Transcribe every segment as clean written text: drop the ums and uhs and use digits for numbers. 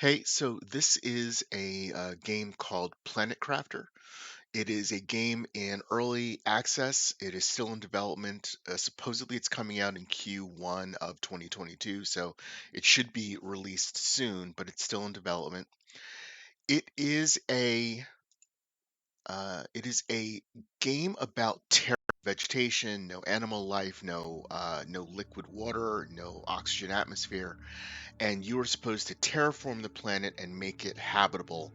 Hey, so this is a game called Planetcrafter. It is a game in early access. It is still in development. Supposedly, it's coming out in Q1 of 2022, so it should be released soon, but it's still in development. It is a game about terra vegetation, no animal life, no liquid water, no oxygen atmosphere, and you are supposed to terraform the planet and make it habitable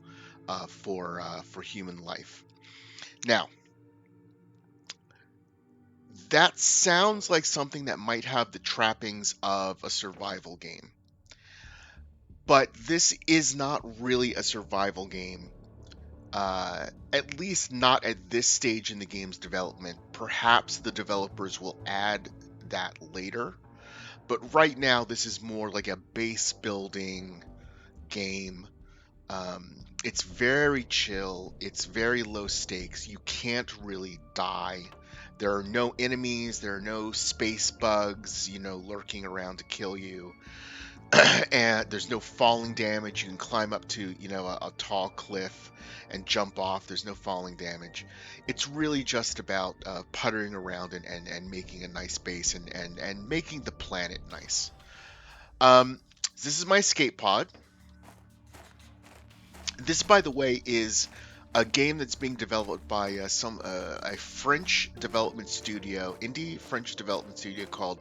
for human life. Now, that sounds like something that might have the trappings of a survival game, but this is not really a survival game. At least not at this stage in the game's development. Perhaps the developers will add that later, but right now this is more like a base building game. It's very chill. It's very low stakes. You can't really die. There are no enemies. There are no space bugs, lurking around to kill you. And there's no falling damage. You can climb up to, a tall cliff and jump off. There's no falling damage. It's really just about puttering around and making a nice base and making the planet nice. Um, this is my escape pod. This, by the way, is a game that's being developed by a French development studio, indie French development studio called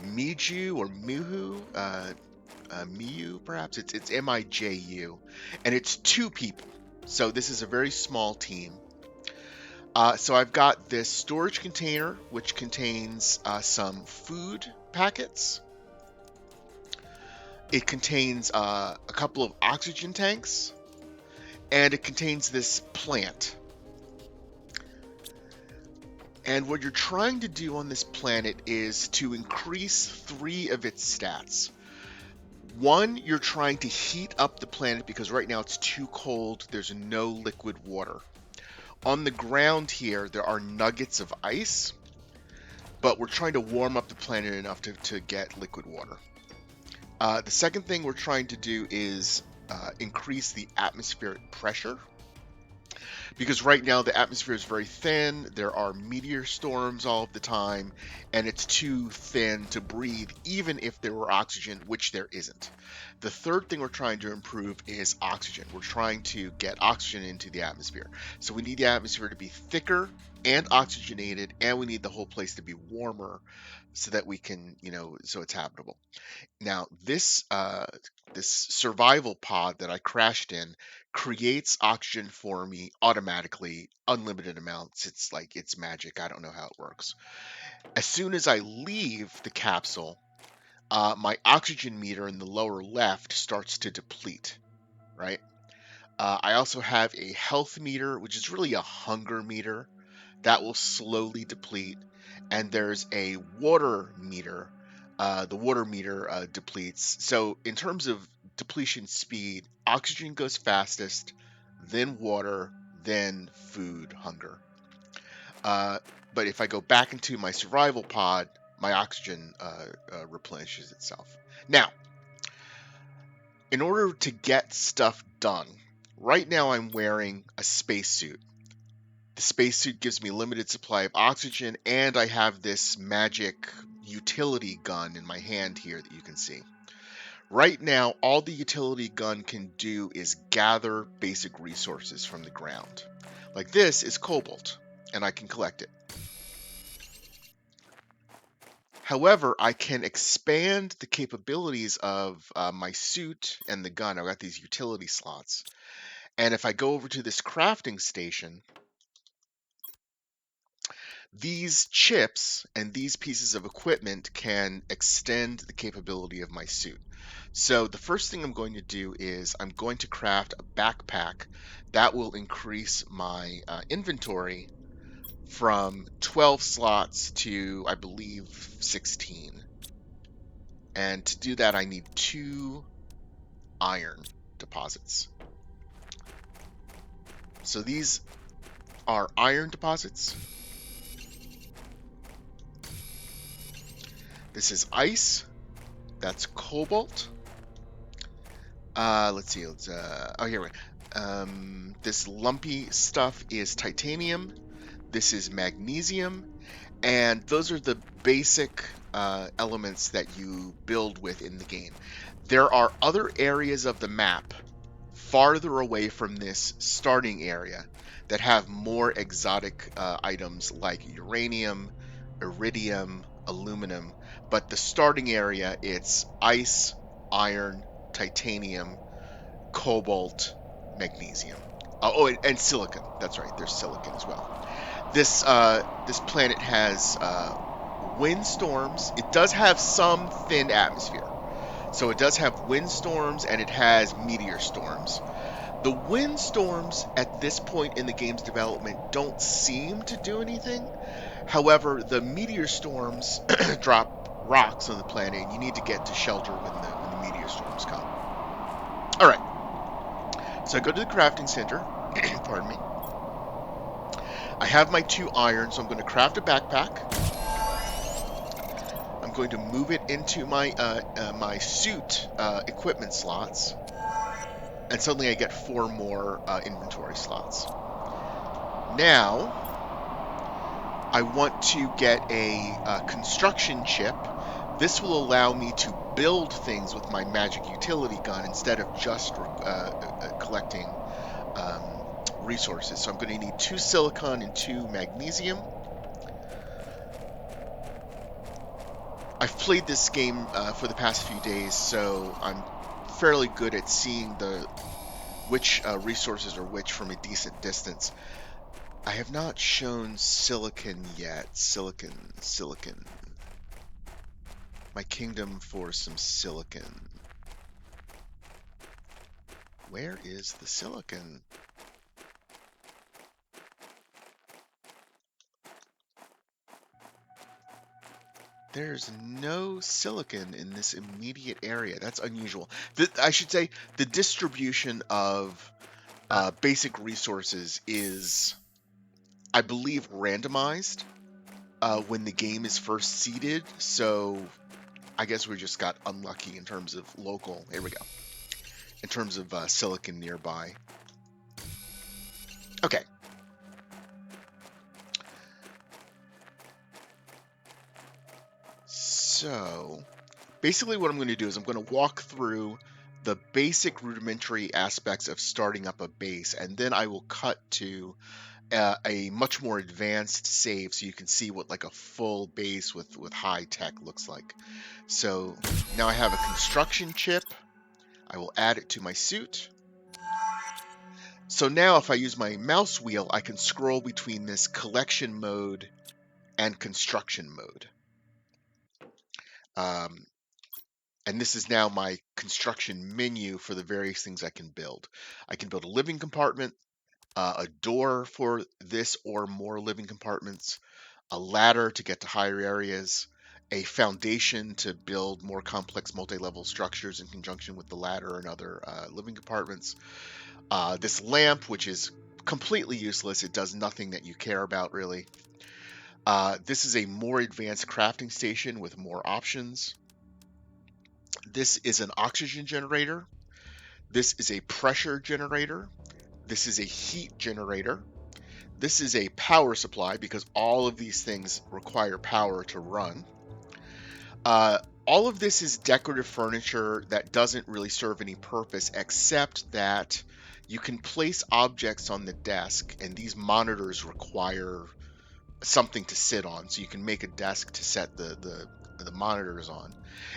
Miju or Mihu, Miu perhaps. It's Miju, and it's two people. So this is a very small team. So I've got this storage container which contains some food packets. It contains a couple of oxygen tanks, and it contains this plant. And what you're trying to do on this planet is to increase 3 of its stats. One, you're trying to heat up the planet because right now it's too cold. There's no liquid water. On the ground here, there are nuggets of ice, but we're trying to warm up the planet enough to get liquid water. The second thing we're trying to do is increase the atmospheric pressure. Because right now the atmosphere is very thin, there are meteor storms all of the time, and it's too thin to breathe, even if there were oxygen, which there isn't. The third thing we're trying to improve is oxygen. We're trying to get oxygen into the atmosphere. So we need the atmosphere to be thicker and oxygenated, and we need the whole place to be warmer so that we can, so it's habitable. Now, this survival pod that I crashed in creates oxygen for me automatically, unlimited amounts. It's magic. I don't know how it works. As soon as I leave the capsule, my oxygen meter in the lower left starts to deplete, right? I also have a health meter, which is really a hunger meter, that will slowly deplete. And there's a water meter. The water meter depletes. So, in terms of depletion speed, oxygen goes fastest, then water, then food, hunger. But if I go back into my survival pod, my oxygen replenishes itself. Now, in order to get stuff done, right now I'm wearing a spacesuit. The spacesuit gives me limited supply of oxygen, and I have this magic utility gun in my hand here that you can see. Right now, all the utility gun can do is gather basic resources from the ground. Like this is cobalt, and I can collect it. However, I can expand the capabilities of my suit and the gun. I've got these utility slots. And if I go over to this crafting station, these chips and these pieces of equipment can extend the capability of my suit. So the first thing I'm going to do is I'm going to craft a backpack that will increase my inventory from 12 slots to, I believe, 16. And to do that, I need 2 iron deposits. So these are iron deposits. This is ice. That's cobalt. Let's see. Oh, here we go. This lumpy stuff is titanium. This is magnesium. And those are the basic elements that you build with in the game. There are other areas of the map farther away from this starting area that have more exotic items like uranium, iridium, aluminum. But the starting area, it's ice, iron, titanium, cobalt, magnesium. And silicon. That's right. There's silicon as well. This planet has windstorms. It does have some thin atmosphere, so it does have windstorms and it has meteor storms. The windstorms at this point in the game's development don't seem to do anything. However, the meteor storms drop rocks on the planet, and you need to get to shelter when the meteor storms come. All right. So I go to the crafting center. Pardon me. I have my 2 iron, so I'm going to craft a backpack. I'm going to move it into my my suit equipment slots, and suddenly I get 4 more inventory slots. Now, I want to get a construction chip. This will allow me to build things with my magic utility gun instead of just collecting resources. So I'm going to need 2 silicon and 2 magnesium. I've played this game for the past few days, so I'm fairly good at seeing which resources are which from a decent distance. I have not shown silicon yet. Silicon. My kingdom for some silicon. Where is the silicon? There's no silicon in this immediate area. That's unusual. I should say the distribution of basic resources is, I believe, randomized when the game is first seeded. So I guess we just got unlucky in terms of local. Here we go. In terms of silicon nearby. Okay. So basically what I'm going to do is I'm going to walk through the basic rudimentary aspects of starting up a base, and then I will cut to a much more advanced save so you can see what like a full base with high tech looks like. So now I have a construction chip. I will add it to my suit. So now if I use my mouse wheel, I can scroll between this collection mode and construction mode. And this is now my construction menu for the various things I can build. I can build a living compartment, a door for this or more living compartments, a ladder to get to higher areas, a foundation to build more complex multi-level structures in conjunction with the ladder and other living compartments. This lamp, which is completely useless. It does nothing that you care about, really. This is a more advanced crafting station with more options. This is an oxygen generator. This is a pressure generator. This is a heat generator. This is a power supply because all of these things require power to run. All of this is decorative furniture that doesn't really serve any purpose except that you can place objects on the desk, and these monitors require something to sit on, so you can make a desk to set the monitors on.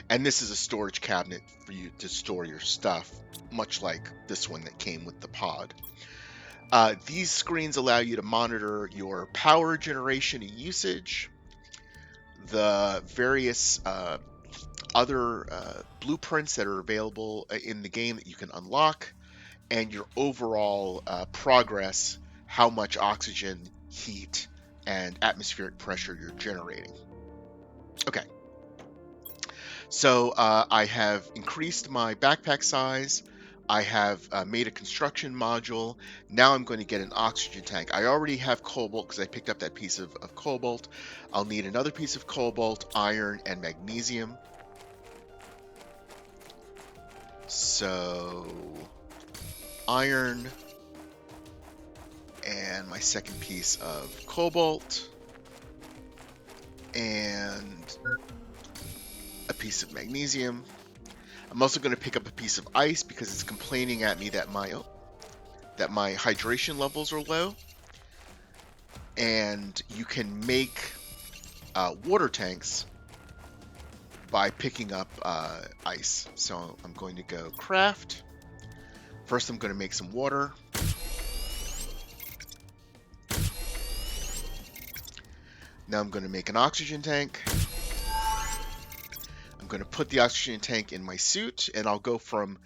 And this is a storage cabinet for you to store your stuff, much like this one that came with the pod. These screens allow you to monitor your power generation and usage, the various other blueprints that are available in the game that you can unlock, and your overall progress, how much oxygen, heat, and atmospheric pressure you're generating. Okay. So I have increased my backpack size. I have made a construction module. Now I'm going to get an oxygen tank. I already have cobalt because I picked up that piece of cobalt. I'll need another piece of cobalt, iron, and magnesium. So iron and my second piece of cobalt and a piece of magnesium. I'm also going to pick up a piece of ice because it's complaining at me that my hydration levels are low. And you can make water tanks by picking up ice. So I'm going to go craft. First, I'm going to make some water. Now I'm going to make an oxygen tank. I'm going to put the oxygen tank in my suit, and I'll go from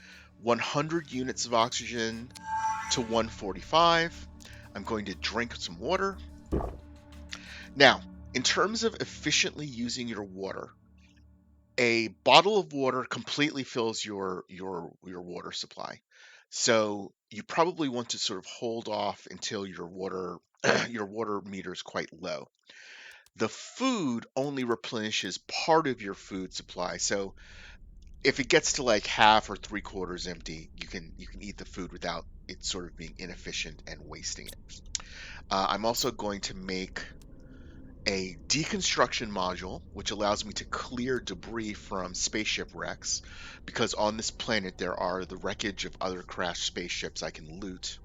100 units of oxygen to 145. I'm going to drink some water. Now, in terms of efficiently using your water, a bottle of water completely fills your water supply. So you probably want to sort of hold off until your water your water meter is quite low. The food only replenishes part of your food supply. So if it gets to like half or 3/4 empty, you can eat the food without it sort of being inefficient and wasting it. I'm also going to make a deconstruction module, which allows me to clear debris from spaceship wrecks, because on this planet there are the wreckage of other crashed spaceships I can loot.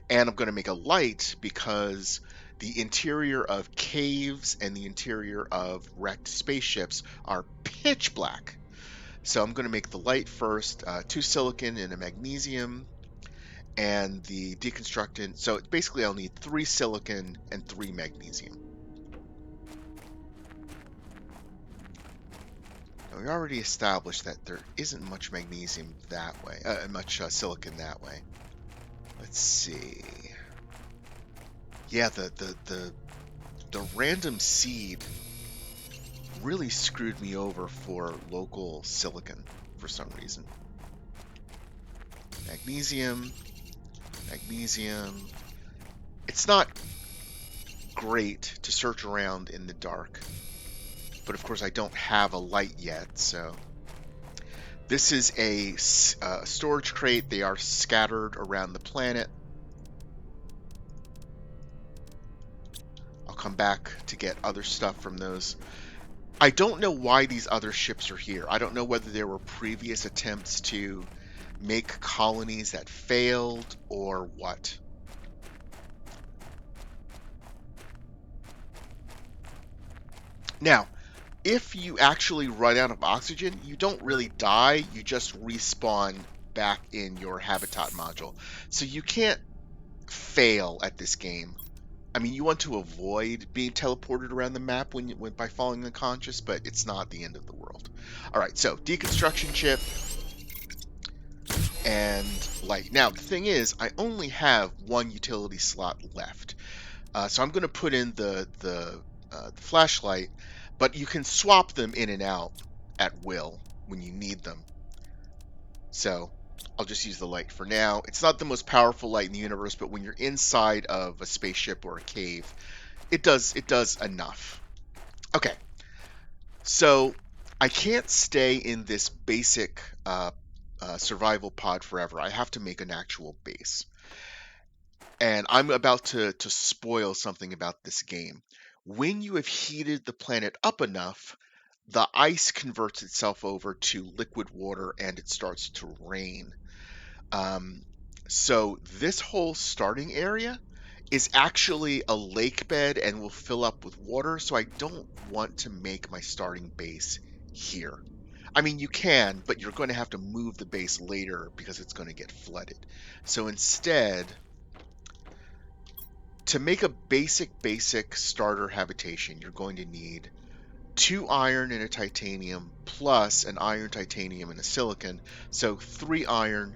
And I'm going to make a light because the interior of caves and the interior of wrecked spaceships are pitch black. So I'm going to make the light first, 2 silicon and a magnesium, and the deconstructant. So basically I'll need 3 silicon and 3 magnesium. Now, we already established that there isn't much magnesium that way, much silicon that way. Let's see. Yeah, the random seed really screwed me over for local silicon for some reason. Magnesium. It's not great to search around in the dark, but of course I don't have a light yet, so. This is a storage crate. They are scattered around the planet. I'll come back to get other stuff from those. I don't know why these other ships are here. I don't know whether there were previous attempts to make colonies that failed or what. Now, if you actually run out of oxygen, you don't really die. You just respawn back in your habitat module. So you can't fail at this game. I mean, you want to avoid being teleported around the map by falling unconscious, but it's not the end of the world. All right, so deconstruction chip and light. Now, the thing is, I only have 1 utility slot left, so I'm going to put in the flashlight, but you can swap them in and out at will when you need them. So I'll just use the light for now. It's not the most powerful light in the universe, but when you're inside of a spaceship or a cave, it does enough. Okay, so I can't stay in this basic survival pod forever. I have to make an actual base. And I'm about to spoil something about this game. When you have heated the planet up enough, the ice converts itself over to liquid water and it starts to rain. So this whole starting area is actually a lake bed and will fill up with water, so I don't want to make my starting base here. I mean, you can, but you're going to have to move the base later because it's going to get flooded. So instead, to make a basic starter habitation, you're going to need 2 iron and a titanium plus an iron, titanium, and a silicon. So 3 iron,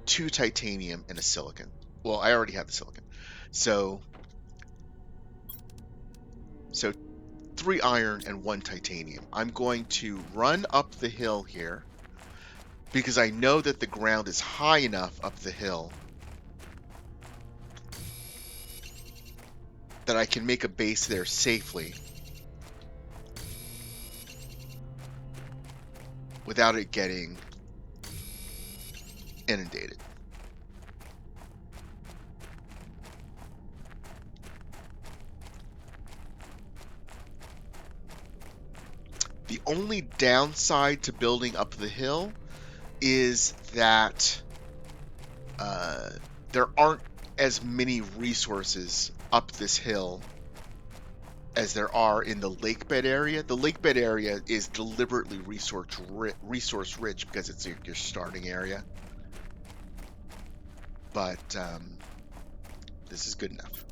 2 titanium, and a silicon. Well, I already have the silicon. So 3 iron and 1 titanium. I'm going to run up the hill here because I know that the ground is high enough up the hill that I can make a base there safely without it getting inundated. The only downside to building up the hill is that there aren't as many resources up this hill as there are in the lake bed area. The lake bed area is deliberately resource rich because it's your starting area. But this is good enough.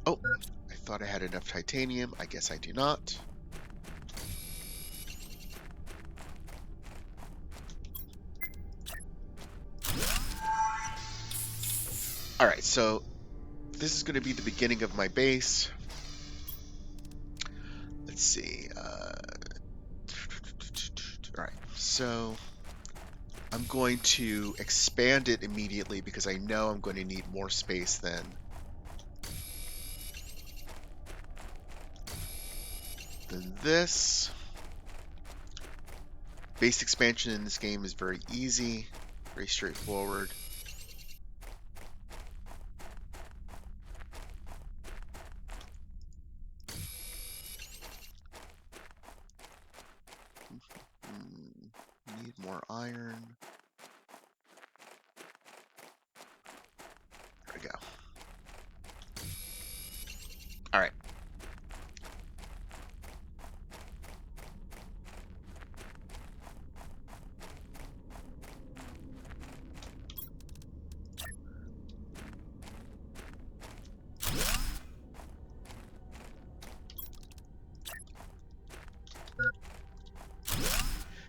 Oh, I thought I had enough titanium. I guess I do not. All right, so this is going to be the beginning of my base. Let's see. All right, so I'm going to expand it immediately because I know I'm going to need more space than this. Base expansion in this game is very easy, very straightforward. Need more iron. There we go. All right.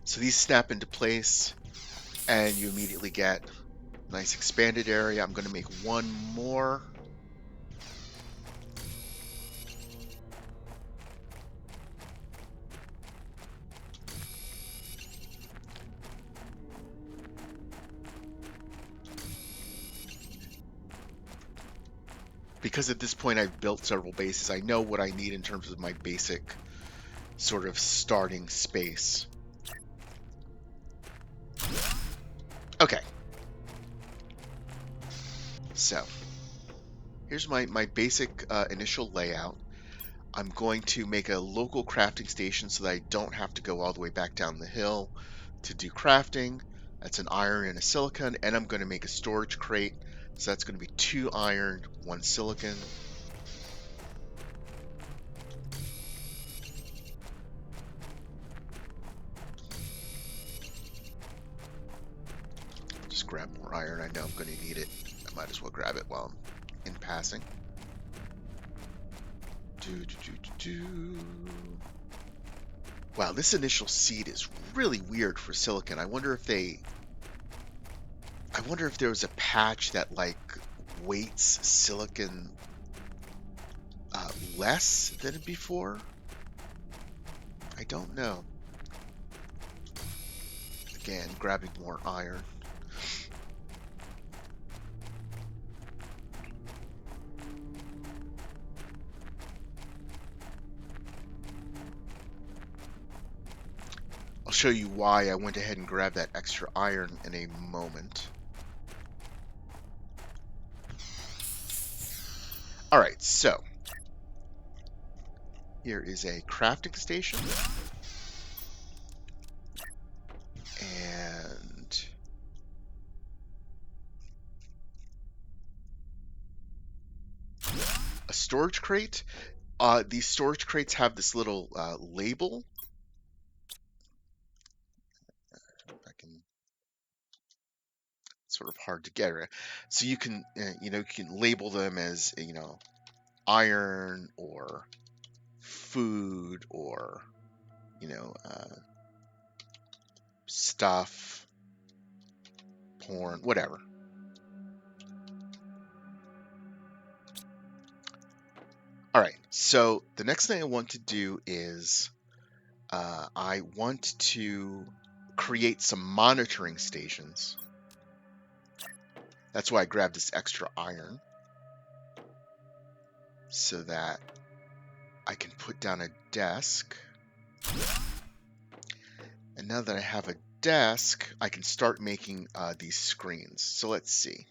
So these snap into place, and you immediately get a nice expanded area. I'm going to make one more. Because at this point I've built several bases, I know what I need in terms of my basic sort of starting space. Okay. So here's my basic initial layout. I'm going to make a local crafting station so that I don't have to go all the way back down the hill to do crafting. That's an iron and a silicon, and I'm going to make a storage crate. So that's going to be 2 iron, 1 silicon. Just grab more iron. I know I'm going to need it. I might as well grab it while I'm in passing. Wow, this initial seed is really weird for silicon. I wonder if there was a patch that like weights silicon less than before. I don't know. Again, grabbing more iron. I'll show you why I went ahead and grabbed that extra iron in a moment. All right, so here is a crafting station. And a storage crate. These storage crates have this little label. Sort of hard to get. So you can, you can label them as, iron or food or, stuff, porn, whatever. All right. So the next thing I want to do is I want to create some monitoring stations. That's why I grabbed this extra iron, so that I can put down a desk. And now that I have a desk, I can start making these screens. So let's see.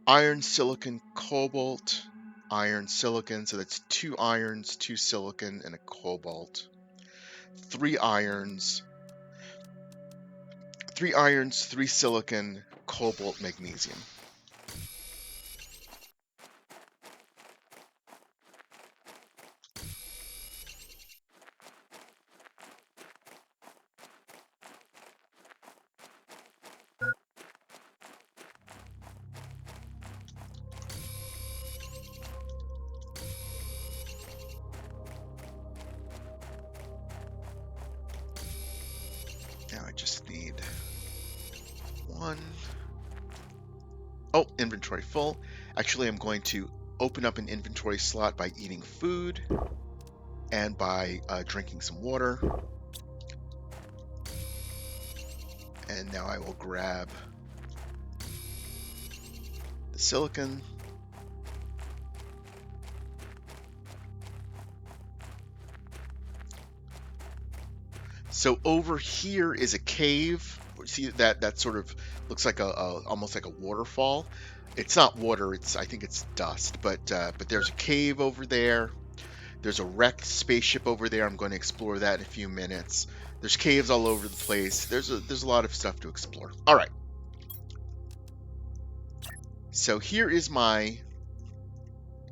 Iron, silicon, cobalt, iron, silicon. So that's 2 irons, 2 silicon, and a cobalt. 3 irons, 3 silicon, cobalt, magnesium. Now I just need 1. Oh, inventory full. Actually, I'm going to open up an inventory slot by eating food and by drinking some water. And now I will grab the silicon. So over here is a cave. See that sort of looks like a almost like a waterfall. It's not water. I think it's dust. But there's a cave over there. There's a wrecked spaceship over there. I'm going to explore that in a few minutes. There's caves all over the place. There's a lot of stuff to explore. All right. So here is my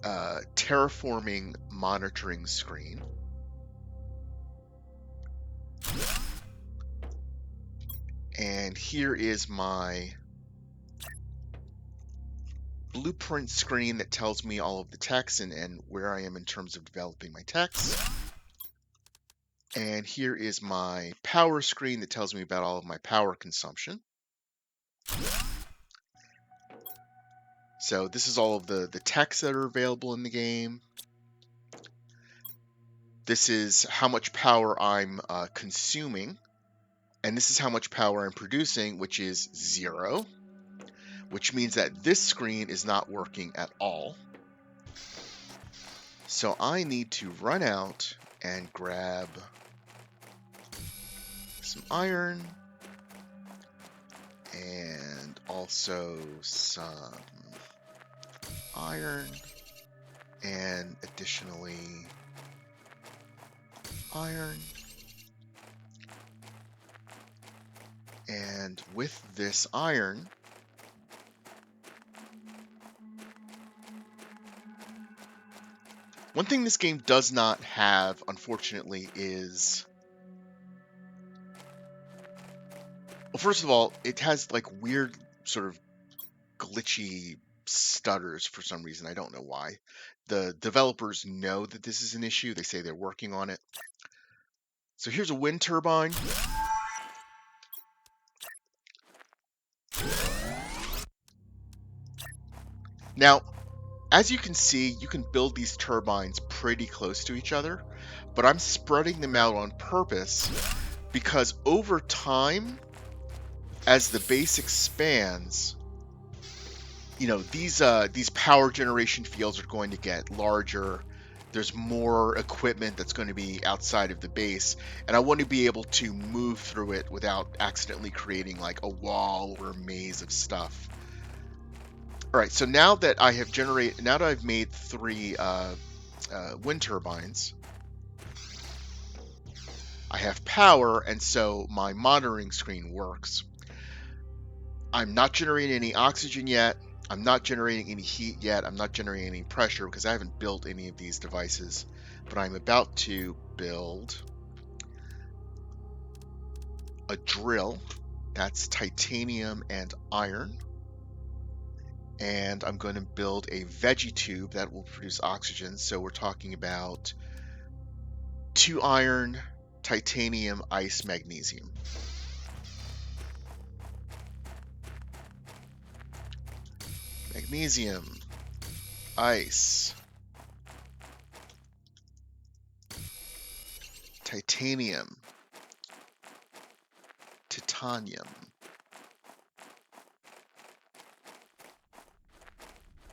terraforming monitoring screen. And here is my blueprint screen that tells me all of the text and where I am in terms of developing my text. And here is my power screen that tells me about all of my power consumption. So this is all of the texts that are available in the game. This is how much power I'm consuming. And this is how much power I'm producing, which is 0. Which means that this screen is not working at all. So I need to run out and grab some iron and also some iron and additionally iron. And with this iron, one thing this game does not have, unfortunately, is... Well, first of all, it has like weird sort of glitchy stutters for some reason. I don't know why. The developers know that this is an issue. They say they're working on it. So here's a wind turbine. Now, as you can see, you can build these turbines pretty close to each other, but I'm spreading them out on purpose because over time, as the base expands, you know, these power generation fields are going to get larger. There's more equipment that's going to be outside of the base, and I want to be able to move through it without accidentally creating like a wall or a maze of stuff. All right, so now that I have now that I've made 3 wind turbines, I have power, and so my monitoring screen works. I'm not generating any oxygen yet. I'm not generating any heat yet. I'm not generating any pressure because I haven't built any of these devices, but I'm about to build a drill. That's titanium and iron. And I'm going to build a veggie tube that will produce oxygen. So we're talking about 2 iron, titanium, ice, magnesium. Magnesium, ice, titanium, titanium.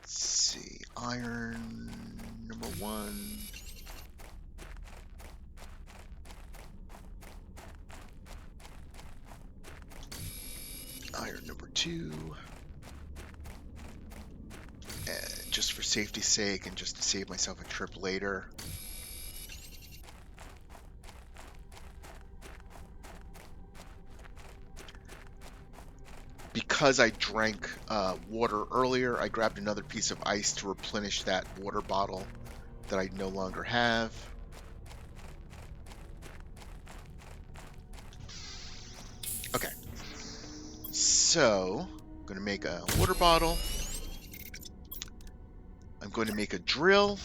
Let's see, iron number 1. Iron number 2. And just for safety's sake and just to save myself a trip later. Because I drank water earlier, I grabbed another piece of ice to replenish that water bottle that I no longer have. Okay. So, I'm going to make a water bottle. I'm going to make a drill.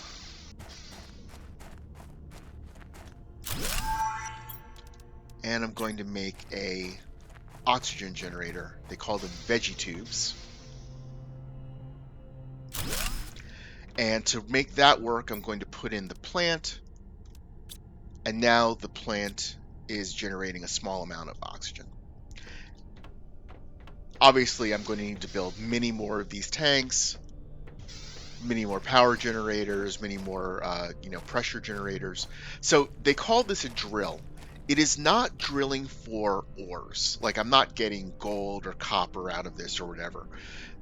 And I'm going to make a oxygen generator. They call them veggie tubes. And to make that work, I'm going to put in the plant. And now the plant is generating a small amount of oxygen. Obviously, I'm going to need to build many more of these tanks, many more power generators, many more pressure generators. So they call this a drill. It is not drilling for ores. Like, I'm not getting gold or copper out of this or whatever.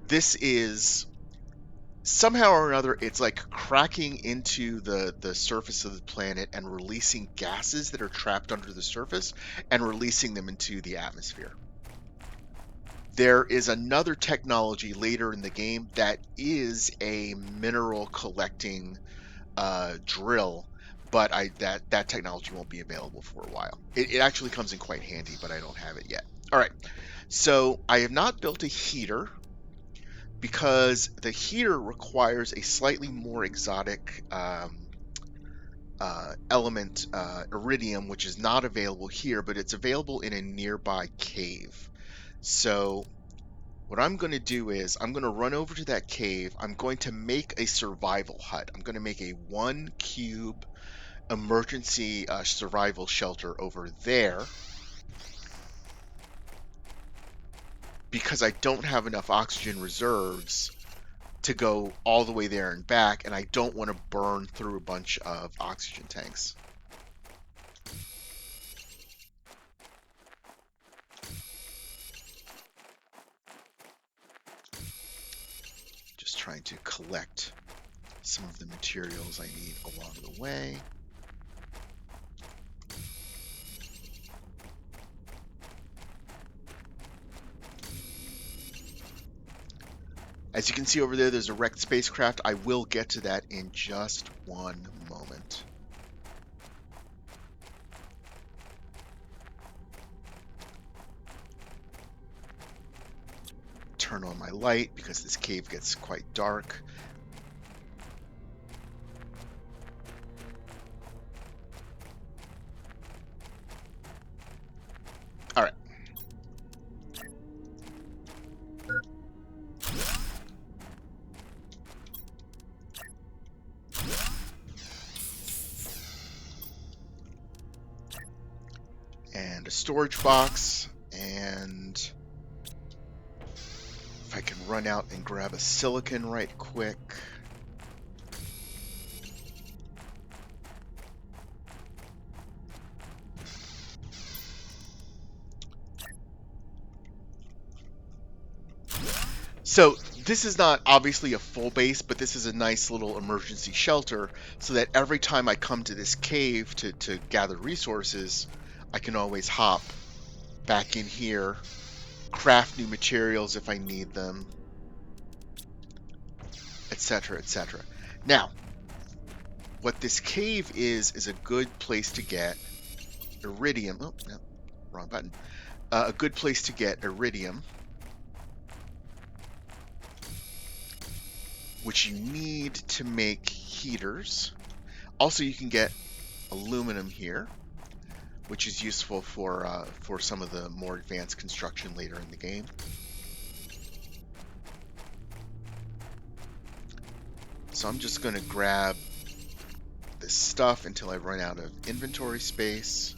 This is somehow or another, it's like cracking into the surface of the planet and releasing gases that are trapped under the surface and releasing them into the atmosphere. There is another technology later in the game that is a mineral collecting drill, but that technology won't be available for a while. It actually comes in quite handy, but I don't have it yet. All right, so I have not built a heater because the heater requires a slightly more exotic element, iridium, which is not available here, but it's available in a nearby cave. So what I'm going to do is I'm going to run over to that cave. I'm going to make a survival hut. I'm going to make a 1 cube emergency survival shelter over there because I don't have enough oxygen reserves to go all the way there and back, and I don't want to burn through a bunch of oxygen tanks. Just trying to collect some of the materials I need along the way. As you can see over there, there's a wrecked spacecraft. I will get to that in just one moment. Turn on my light because this cave gets quite dark. All right. And a storage box, and if I can run out and grab a silicon right quick. So this is not obviously a full base, but this is a nice little emergency shelter so that every time I come to this cave to gather resources, I can always hop back in here, craft new materials if I need them, etc., etc. Now, what this cave is a good place to get iridium. Oh, no, wrong button. A good place to get iridium, which you need to make heaters. Also, you can get aluminum here, which is useful for some of the more advanced construction later in the game. So I'm just going to grab this stuff until I run out of inventory space.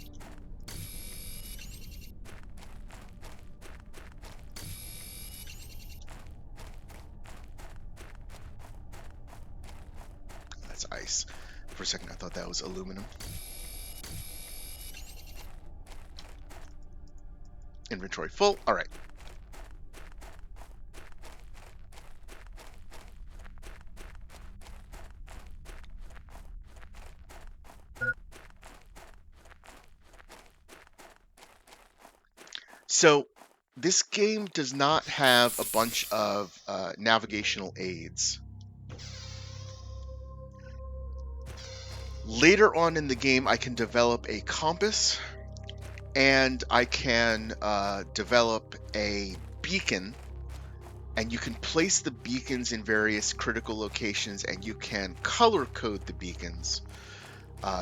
That's ice. For a second, I thought that was aluminum. Inventory full. All right. So this game does not have a bunch of navigational aids. Later on in the game, I can develop a compass, and I can develop a beacon, and you can place the beacons in various critical locations, and you can color code the beacons.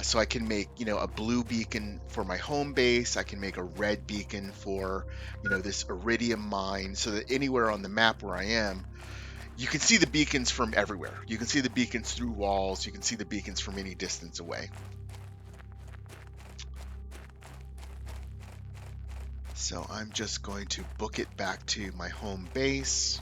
So I can make, a blue beacon for my home base. I can make a red beacon for, this iridium mine, so that anywhere on the map where I am, you can see the beacons from everywhere. You can see the beacons through walls. You can see the beacons from any distance away. So I'm just going to book it back to my home base.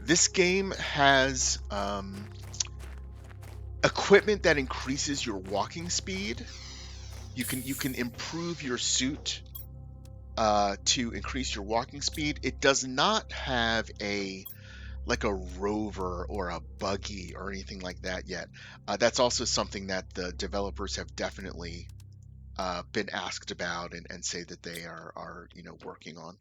This game has equipment that increases your walking speed. You can improve your suit to increase your walking speed. It does not have like a rover or a buggy or anything like that yet. That's also something that the developers have definitely been asked about and say that they are working on.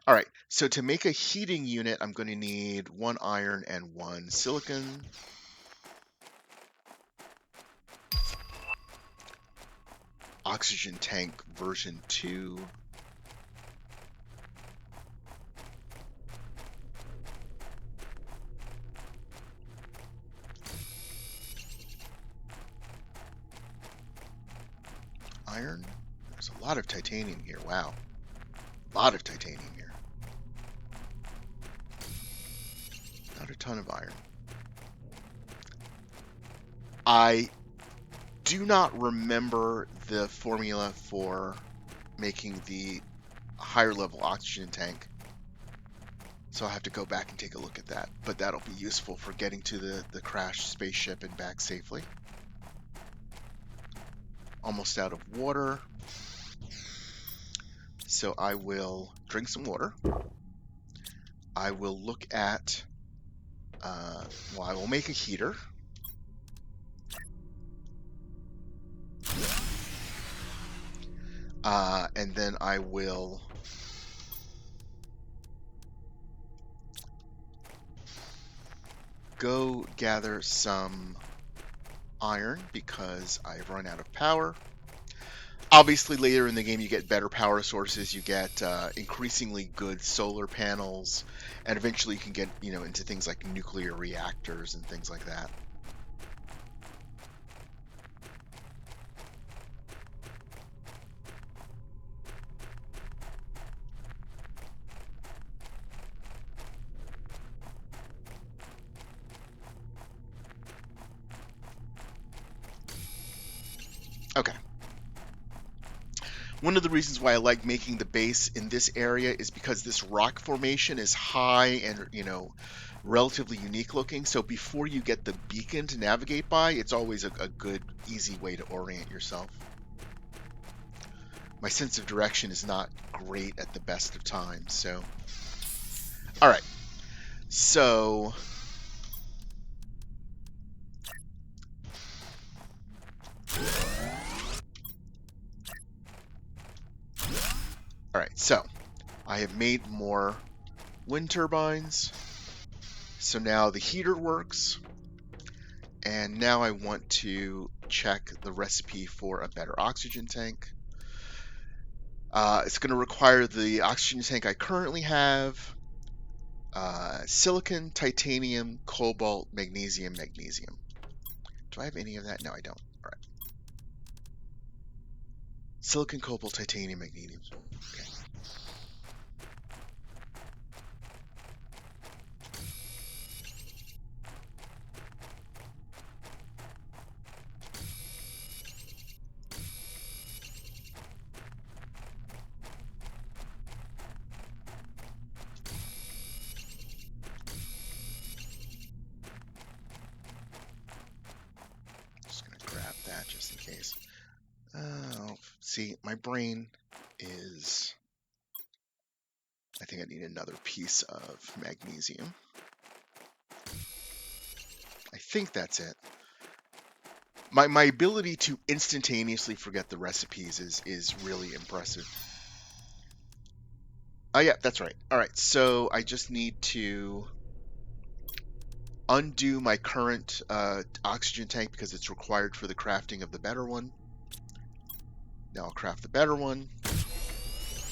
All right, so to make a heating unit, I'm going to need 1 iron and 1 silicon. Oxygen tank version 2. Iron. There's a lot of titanium here. Wow. A lot of titanium here. Not a ton of iron. I do not remember the formula for making the higher level oxygen tank, so I'll have to go back and take a look at that, but that'll be useful for getting to the crashed spaceship and back safely. Almost out of water, so I will drink some water. I will look at well, I will make a heater. And then I will go gather some iron because I've run out of power. Obviously, later in the game, you get better power sources. You get increasingly good solar panels, and eventually you can get, into things like nuclear reactors and things like that. Okay. One of the reasons why I like making the base in this area is because this rock formation is high and, relatively unique looking. So before you get the beacon to navigate by, it's always a good, easy way to orient yourself. My sense of direction is not great at the best of times, so. All right. So all right, so I have made more wind turbines. So now the heater works. And now I want to check the recipe for a better oxygen tank. It's going to require the oxygen tank I currently have. Silicon, titanium, cobalt, magnesium, magnesium. Do I have any of that? No, I don't. All right. Silicon, cobalt, titanium, magnesium. Okay. Just going to grab that just in case. Oh, see, my brain is... I think I need another piece of magnesium. think that's it. My ability to instantaneously forget the recipes is really impressive. Oh yeah, that's right. All right, so I just need to undo my current oxygen tank because it's required for the crafting of the better one. Now I'll craft the better one.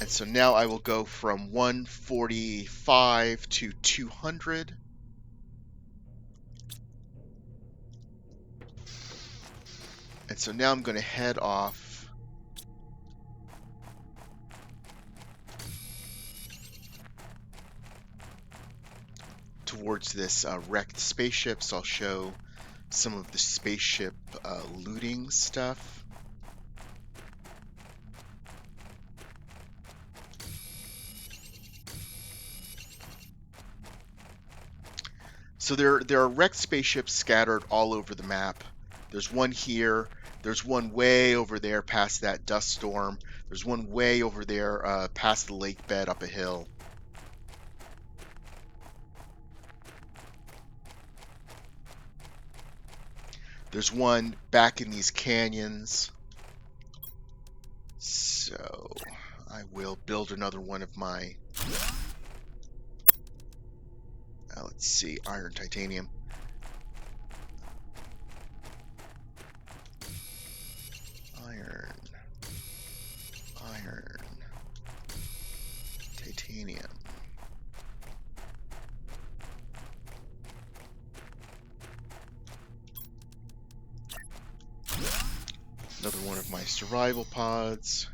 And so now I will go from 145 to 200. And so now I'm going to head off towards this wrecked spaceship. So I'll show some of the spaceship looting stuff. So there are wrecked spaceships scattered all over the map. There's one here. There's one way over there past that dust storm. There's one way over there past the lake bed up a hill. There's one back in these canyons. So I will build another one of my, let's see, iron, titanium. Iron, titanium. Another one of my survival pods.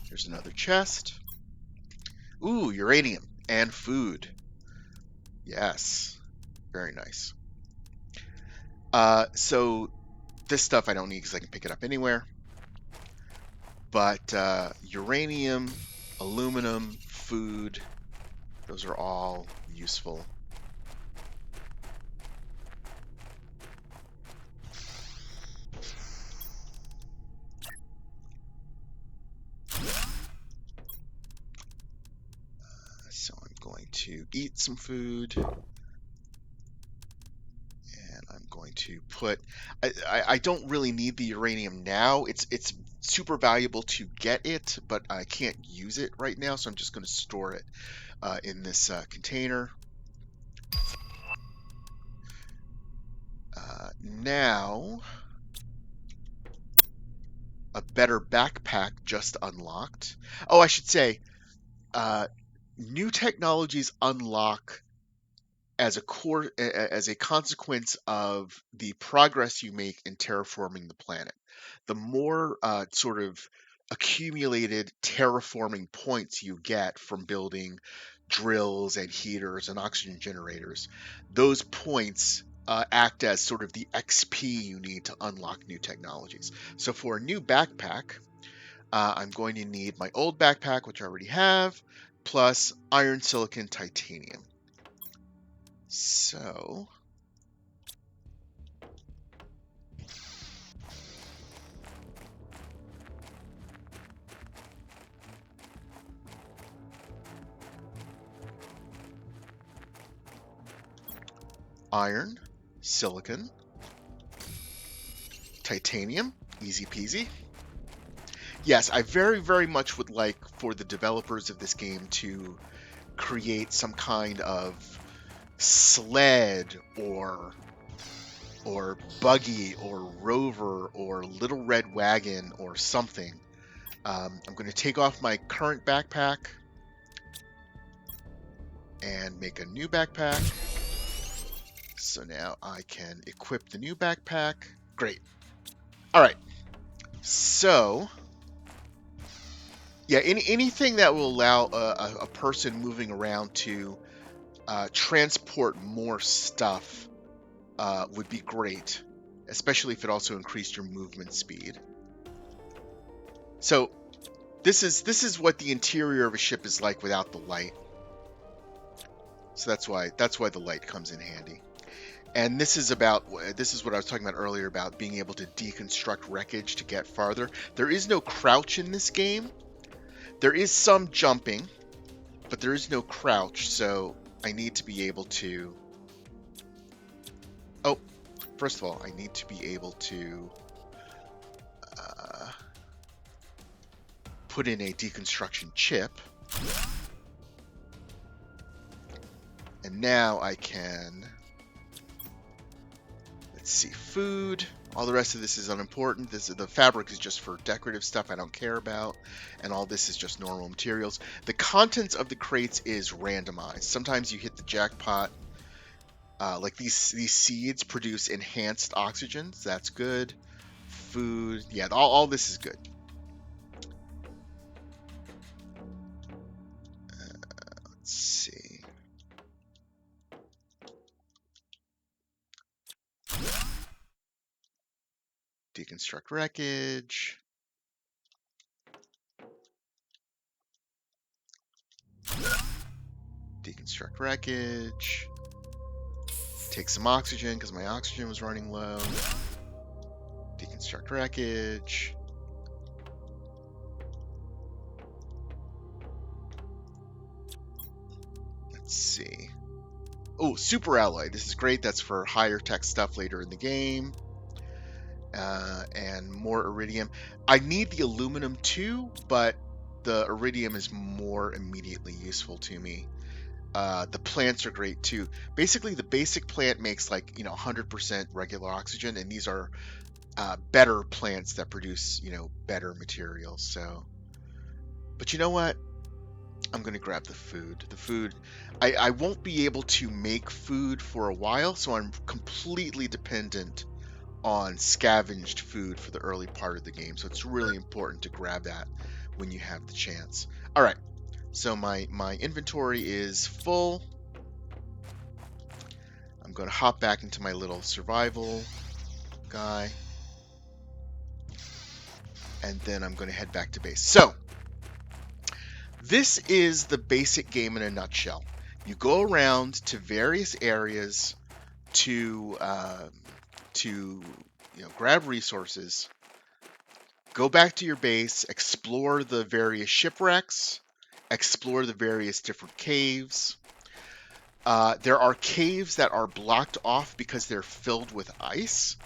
Here's another chest. Ooh, uranium and food. Yes, very nice. So this stuff I don't need because I can pick it up anywhere. But uranium, aluminum, food, those are all useful. So I'm going to eat some food. I'm going to put, I don't really need the uranium now. It's super valuable to get it, but I can't use it right now, so I'm just going to store it in this container. Now, a better backpack just unlocked. Oh, I should say, new technologies unlock as a consequence of the progress you make in terraforming the planet. The more sort of accumulated terraforming points you get from building drills and heaters and oxygen generators, those points act as sort of the XP you need to unlock new technologies. So for a new backpack, I'm going to need my old backpack, which I already have, plus iron, silicon, titanium. So iron, silicon, titanium, easy peasy. Yes, I very, very much would like for the developers of this game to create some kind of sled or buggy or rover or little red wagon or something. I'm going to take off my current backpack and make a new backpack. So now I can equip the new backpack. Great. All right. So, yeah, anything that will allow a person moving around to transport more stuff would be great, especially if it also increased your movement speed. So This is what the interior of a ship is like without the light. So that's why the light comes in handy. And this is what I was talking about earlier about being able to deconstruct wreckage to get farther. There is no crouch in this game. There is some jumping, but there is no crouch, so I need to be able to... Oh, first of all, I need to be able to put in a deconstruction chip. And now I can... Let's see, food. All the rest of this is unimportant. The fabric is just for decorative stuff I don't care about, and all this is just normal materials. The contents of the crates is randomized. Sometimes you hit the jackpot. Like these seeds produce enhanced oxygen. So that's good. Food, yeah, all this is good. Let's see. Deconstruct wreckage. Deconstruct wreckage. Take some oxygen because my oxygen was running low. Deconstruct wreckage. Let's see. Oh, super alloy. This is great. That's for higher tech stuff later in the game. And more iridium. I need the aluminum too, but the iridium is more immediately useful to me. The plants are great too. Basically, the basic plant makes 100% regular oxygen, and these are better plants that produce better materials. So, but you know what? I'm gonna grab the food. The food, I won't be able to make food for a while, so I'm completely dependent on scavenged food for the early part of the game. So it's really important to grab that when you have the chance. All right. So my inventory is full. I'm going to hop back into my little survival guy. And then I'm going to head back to base. So, this is the basic game in a nutshell. You go around to various areas to grab resources, go back to your base, explore the various shipwrecks, explore the various different caves. There are caves that are blocked off because they're filled with ice.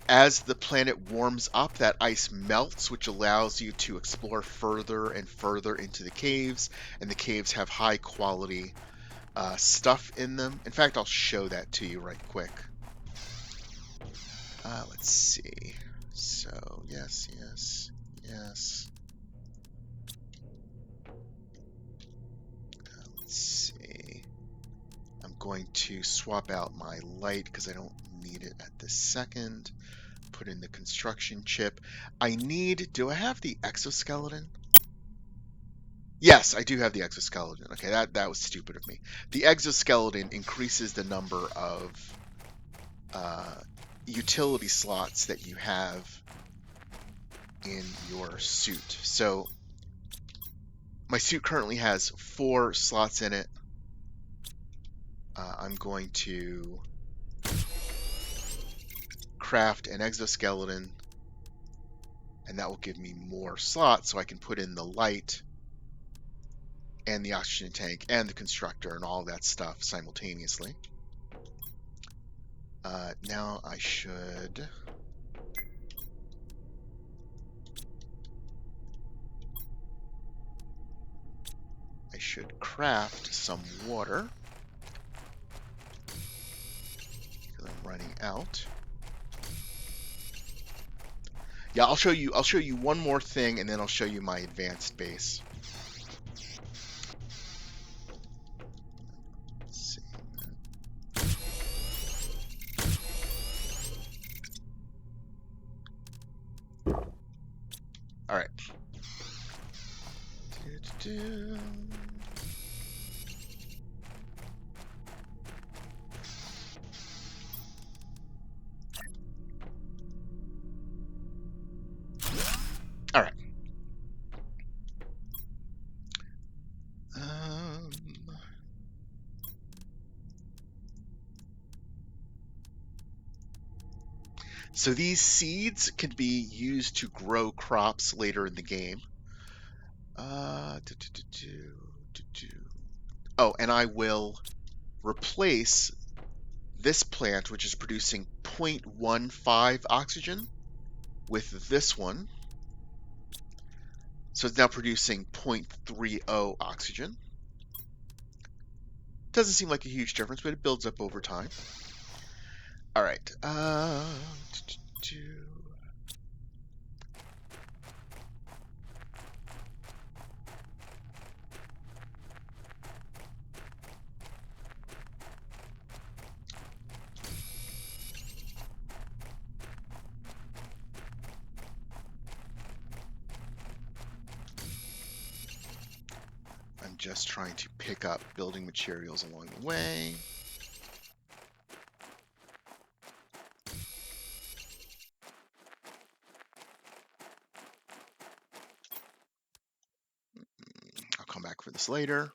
As the planet warms up, that ice melts, which allows you to explore further and further into the caves, and the caves have high quality stuff in them. In fact, I'll show that to you right quick. Let's see. So, yes. Let's see. I'm going to swap out my light because I don't need it at this second. Put in the construction chip. Do I have the exoskeleton? Yes, I do have the exoskeleton. Okay, that was stupid of me. The exoskeleton increases the number of utility slots that you have in your suit. So my suit currently has 4 slots in it. I'm going to craft an exoskeleton, and that will give me more slots so I can put in the light and the oxygen tank and the constructor and all that stuff simultaneously. Now I should craft some water because I'm running out. Yeah, I'll show you one more thing, and then I'll show you my advanced base. Let's see. All right. All right. So these seeds can be used to grow crops later in the game. Oh, and I will replace this plant, which is producing 0.15 oxygen, with this one. So it's now producing 0.30 oxygen. Doesn't seem like a huge difference, but it builds up over time. All right. I'm just trying to pick up building materials along the way. I'll come back for this later.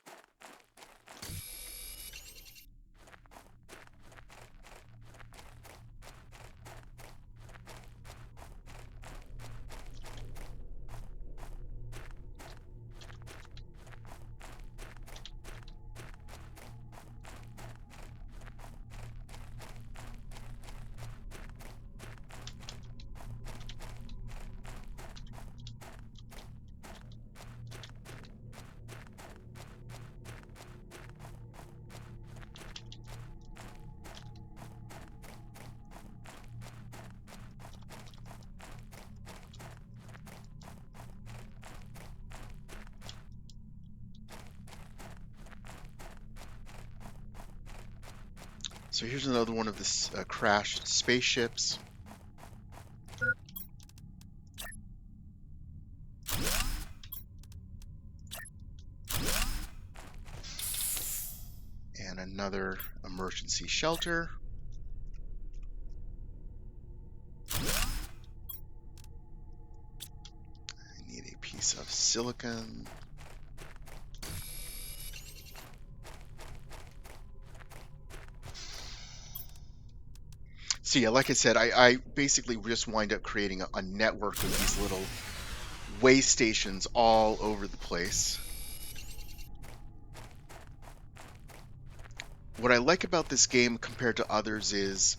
So here's another one of the crashed spaceships. And another emergency shelter. I need a piece of silicon. So yeah, like I said, I basically just wind up creating a network of these little way stations all over the place. What I like about this game compared to others is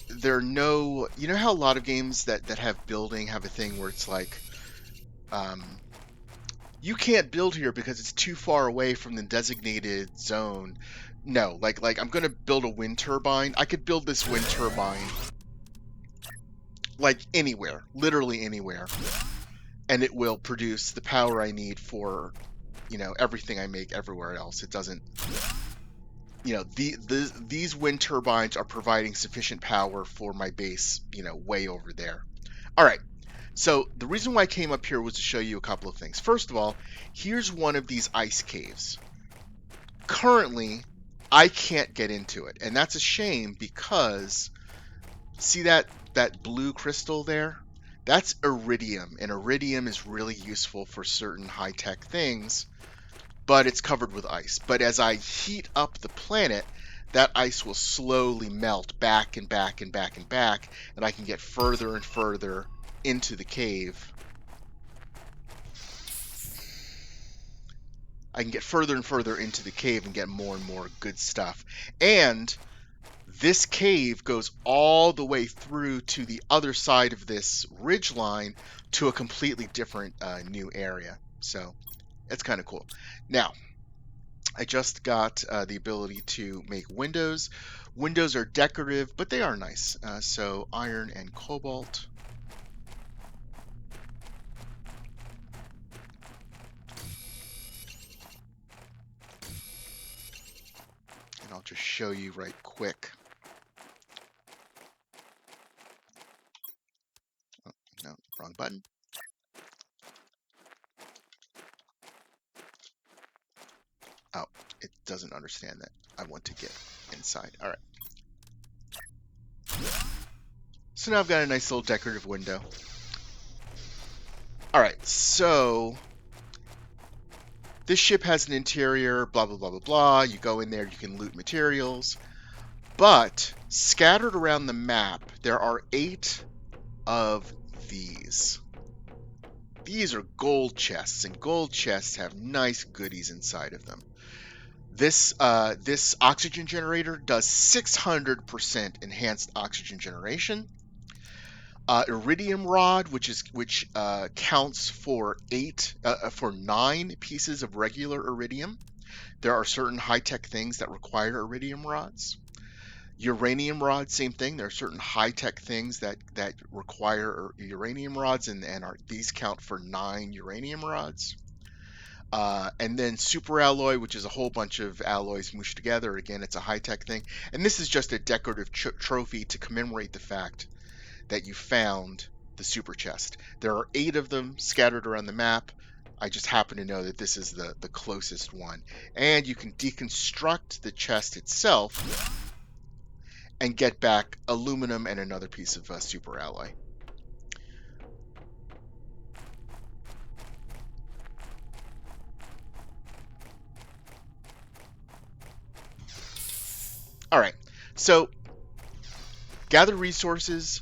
there are no, you know how a lot of games that have building have a thing where it's like, you can't build here because it's too far away from the designated zone. No, like I'm gonna build a wind turbine. I could build this wind turbine like anywhere, literally anywhere, and it will produce the power I need for, you know, everything I make everywhere else. It doesn't, you know, these wind turbines are providing sufficient power for my base, you know, way over there. All right. So the reason why I came up here was to show you a couple of things. First of all, here's one of these ice caves. Currently, I can't get into it, and that's a shame because see that blue crystal there? That's iridium, and iridium is really useful for certain high-tech things, but it's covered with ice. But as I heat up the planet, that ice will slowly melt back and back and back and back, and I can get further and further into the cave. I can get further and further into the cave and get more and more good stuff. And this cave goes all the way through to the other side of this ridge line to a completely different new area. So it's kind of cool. Now, I just got the ability to make windows. Windows are decorative, but they are nice. So iron and cobalt. And I'll just show you right quick. Oh, no, wrong button. Oh, it doesn't understand that I want to get inside. All right. So now I've got a nice little decorative window. All right, so this ship has an interior, blah, blah, blah, blah, blah. You go in there, you can loot materials. But scattered around the map, there are 8 of these. These are gold chests, and gold chests have nice goodies inside of them. This oxygen generator does 600% enhanced oxygen generation. Iridium rod, which counts for 9 pieces of regular iridium. There are certain high-tech things that require iridium rods. Uranium rods, same thing. There are certain high-tech things that require uranium rods, and these count for 9 uranium rods. And then super alloy, which is a whole bunch of alloys mushed together. Again, it's a high-tech thing. And this is just a decorative trophy to commemorate the fact that you found the super chest. There are 8 of them scattered around the map. I just happen to know that this is the closest one. And you can deconstruct the chest itself and get back aluminum and another piece of super alloy. All right, so gather resources,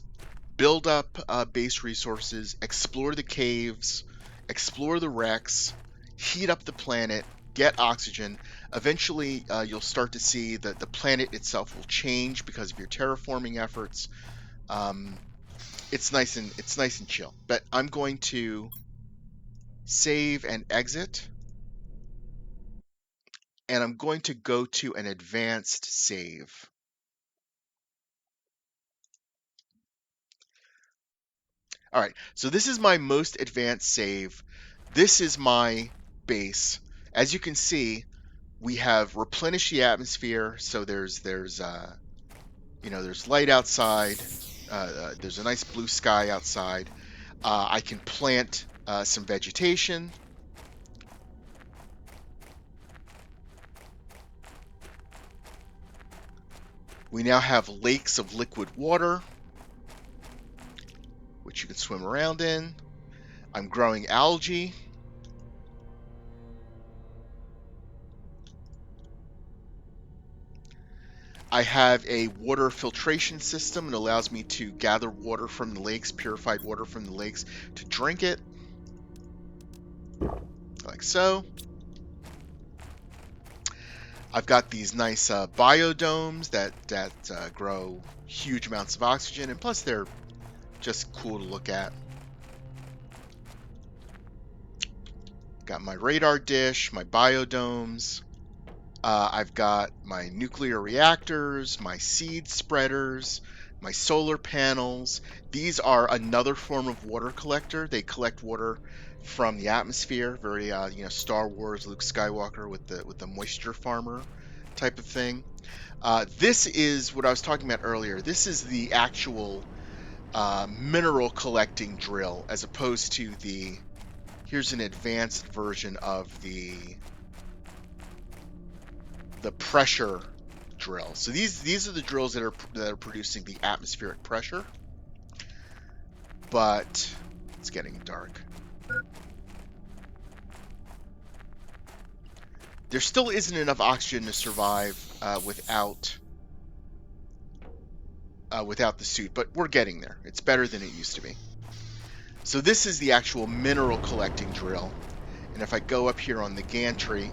build up base resources, explore the caves, explore the wrecks, heat up the planet, get oxygen. Eventually, you'll start to see that the planet itself will change because of your terraforming efforts. It's nice and chill. But I'm going to save and exit, and I'm going to go to an advanced save. All right, so this is my most advanced save. This is my base. As you can see, we have replenished the atmosphere. So there's light outside. There's a nice blue sky outside. I can plant some vegetation. We now have lakes of liquid water, which you can swim around in. I'm growing algae. I have a water filtration system. It allows me to gather water from the lakes, purified water from the lakes, to drink it, like so. I've got these nice biodomes that grow huge amounts of oxygen, and plus they're just cool to look at. Got my radar dish, my biodomes. I've got my nuclear reactors, my seed spreaders, my solar panels. These are another form of water collector. They collect water from the atmosphere, very Star Wars, Luke Skywalker with the moisture farmer type of thing. This is what I was talking about earlier. This is the actual mineral collecting drill, as opposed to here's an advanced version of the pressure drill. So these are the drills that are producing the atmospheric pressure. But it's getting dark. There still isn't enough oxygen to survive without the suit, but we're getting there. It's better than it used to be. So this is the actual mineral collecting drill. And if I go up here on the gantry,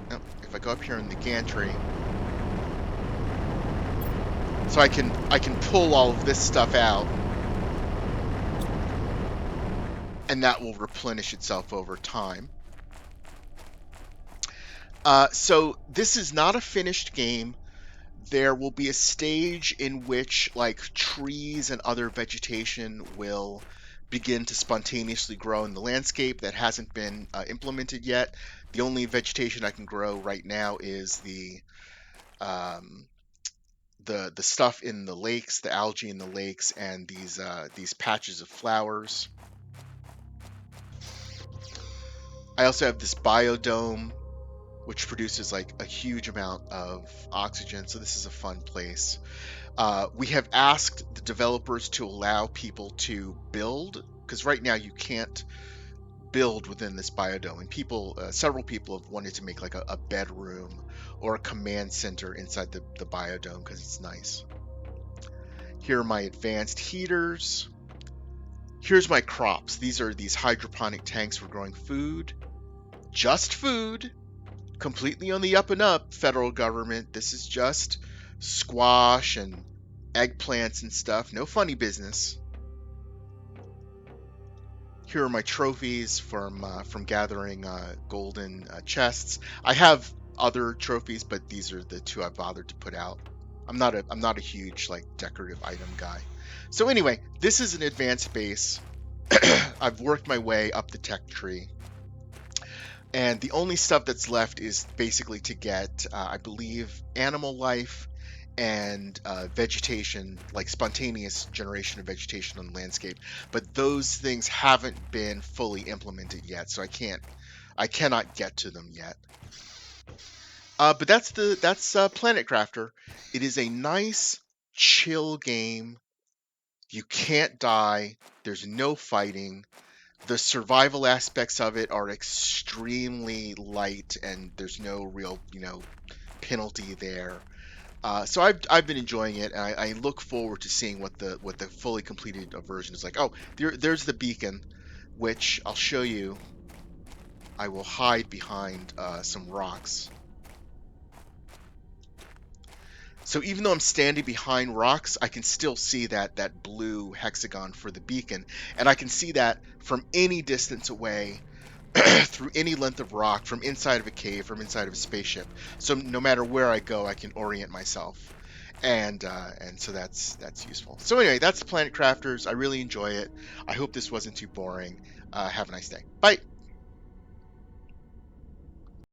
so I can pull all of this stuff out, and that will replenish itself over time. So this is not a finished game. There will be a stage in which trees and other vegetation will begin to spontaneously grow in the landscape that hasn't been implemented yet. The only vegetation I can grow right now is the stuff in the lakes, the algae in the lakes, and these patches of flowers. I also have this biodome, which produces a huge amount of oxygen. So this is a fun place. We have asked the developers to allow people to build, because right now you can't build within this biodome. And several people have wanted to make a bedroom or a command center inside the biodome because it's nice. Here are my advanced heaters. Here's my crops. These are these hydroponic tanks for growing food. Just food. Completely on the up and up, federal government. This is just squash and eggplants and stuff. No funny business. Here are my trophies from gathering golden chests. I have other trophies, but these are the two I bothered to put out. I'm not a huge like decorative item guy. So anyway, this is an advanced base. I've worked my way up the tech tree, and the only stuff that's left is basically to get, I believe, animal life and vegetation, like spontaneous generation of vegetation on the landscape. But those things haven't been fully implemented yet, so I cannot get to them yet. But that's Planetcrafter. It is a nice, chill game. You can't die. There's no fighting. The survival aspects of it are extremely light, and there's no real, penalty there. So I've been enjoying it, and I look forward to seeing what the fully completed version is like. Oh, there's the beacon, which I'll show you. I will hide behind some rocks. So even though I'm standing behind rocks, I can still see that blue hexagon for the beacon, and I can see that from any distance away, through any length of rock, from inside of a cave, from inside of a spaceship. So no matter where I go, I can orient myself, and so that's useful. So anyway, that's Planet Crafters. I really enjoy it. I hope this wasn't too boring. Have a nice day. Bye.